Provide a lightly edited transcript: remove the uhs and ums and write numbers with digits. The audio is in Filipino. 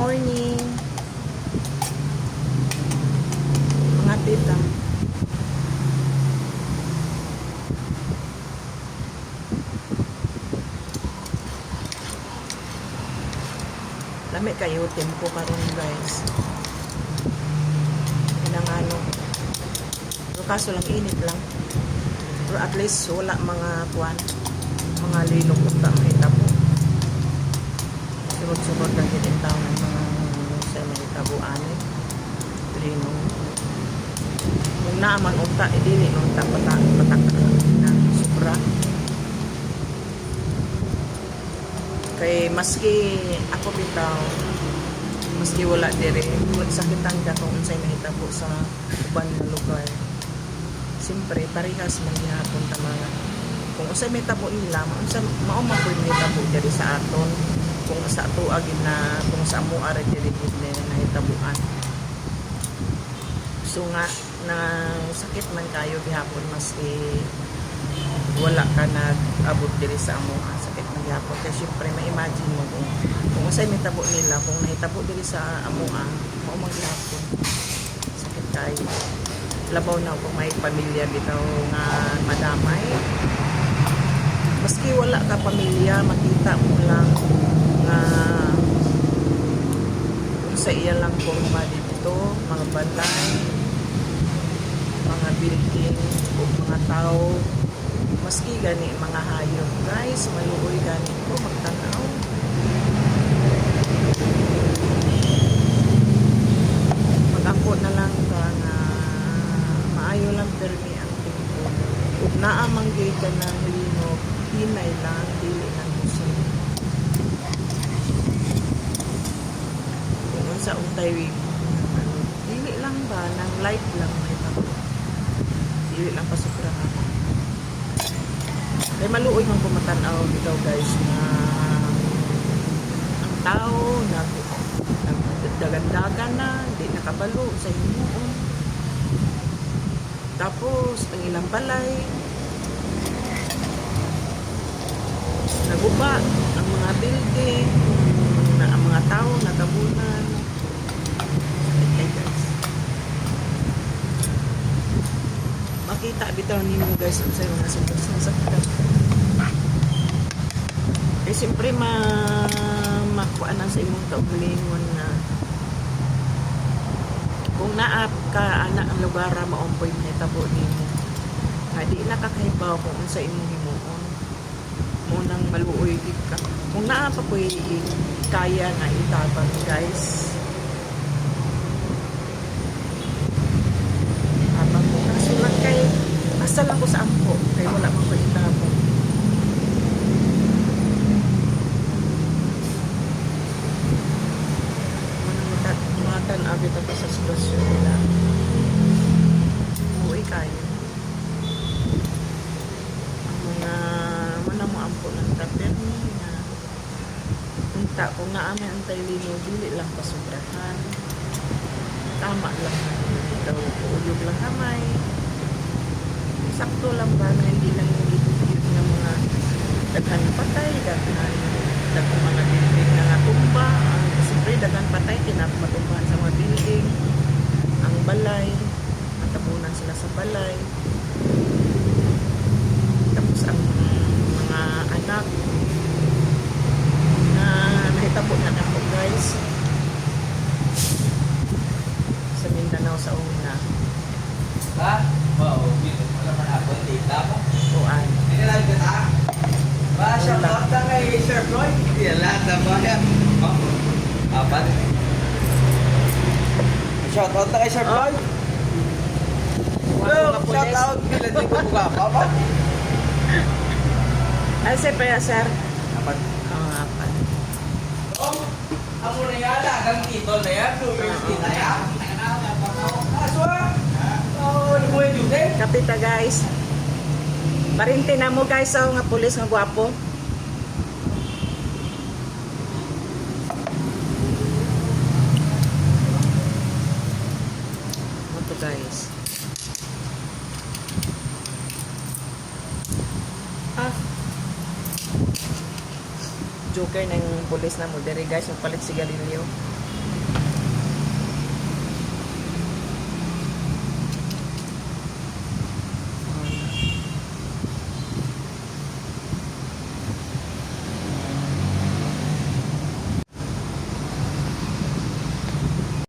morning, mga tita. Lamig kayo, tempo karon guys. Pinangano. Pero kaso lang init lang. Pero at least wala mga kuwan, mga lilong punta makita po. Sunod-sunod lang din taon ng mga sa mga tabuan eh. Linong. Kung naaman unta, dili nung patak na sobra. Kay maski ako bitaw, maski wala dire, sakitan ka kung unsay mahitabo sa uban nga lugar. Siyempre, parehas man gihapon ta mga. Kung unsay mahitabo nila, mao man koy mahitabo diri sa aton. Kung sa ato agin na, kung sa amo ara diri gid na nahitabuan. So nga na sakit man kayo gihapon maski wala ka nag-abot diri sa amo sakit man gihapon kasi syempre ma-imagine mo kung usay mitabo nila kung nahitabo diri sa amo mao man gihapon sakit kayo labaw na kung may pamilya bitaw nga madamay maski wala ka pamilya makita mo lang nga kung sa iya lang kung dito mga balay mga building o mga tao maski gani mga hayop guys maluoy gani ko magtanaw mag-angko na lang ka nga maayo lang permi ang tempo ug naamang gyud ka ng linog hinay lang dili nang gusto kung unsa untay dili lang ba nang light lang may tabo dili lang pasukrahan. Kaya maluoy man ko matanaw bitaw guys na ang tao nagdagandagan na, hindi nakabalo sa himuon. Tapos ang ilang balay naguba ang mga building, ang mga tao nagabunan. Okay guys. Makita bitaw ninyo guys kung sa'yo mga sitwasyon sa sakit. Eh siyempre makuha na sa imong kaugalingon na kung naap ka anak ang lugar maompoy mahitabo ninyo nga di nakakahibaw kung sa imong himuon munang maluoy gid ka kung naap pa po'y kaya nga itabang guys habang mo kaso lang kay asa lang ko sa ampo kay wala man ko itabang abit ako sa sitwasyon nila uwi kayo ang mga mo ampo ng taperni na unta kung naami ang taylino dili lang pasubrahan tama lang daw uyog lang kamay sakto lang ba na hindi lang yung ng mga daghan patay daghan mga building na tumba siyempre daghan patay kinapmatumbahan sa mga building ang balay matabunan sila sa balay tapos ang mga anak na nahitabo na ako guys sa Mindanao sa una ha? Wow, wala man ako dito mo tuan hindi lang kita ba siya bakta kay Sir Floyd hindi lang na ba yan apat shout out na kay Sir Floyd shout out bilang di ko buka pa ano siyempre sir apat apat ang muna yan agang titol na yan 2 years na yan aswa lumuhin yun eh kapita guys parinti na mo guys nga pulis nga gwapo guys joker ng pulis na mo dere guys magpalit si Galileo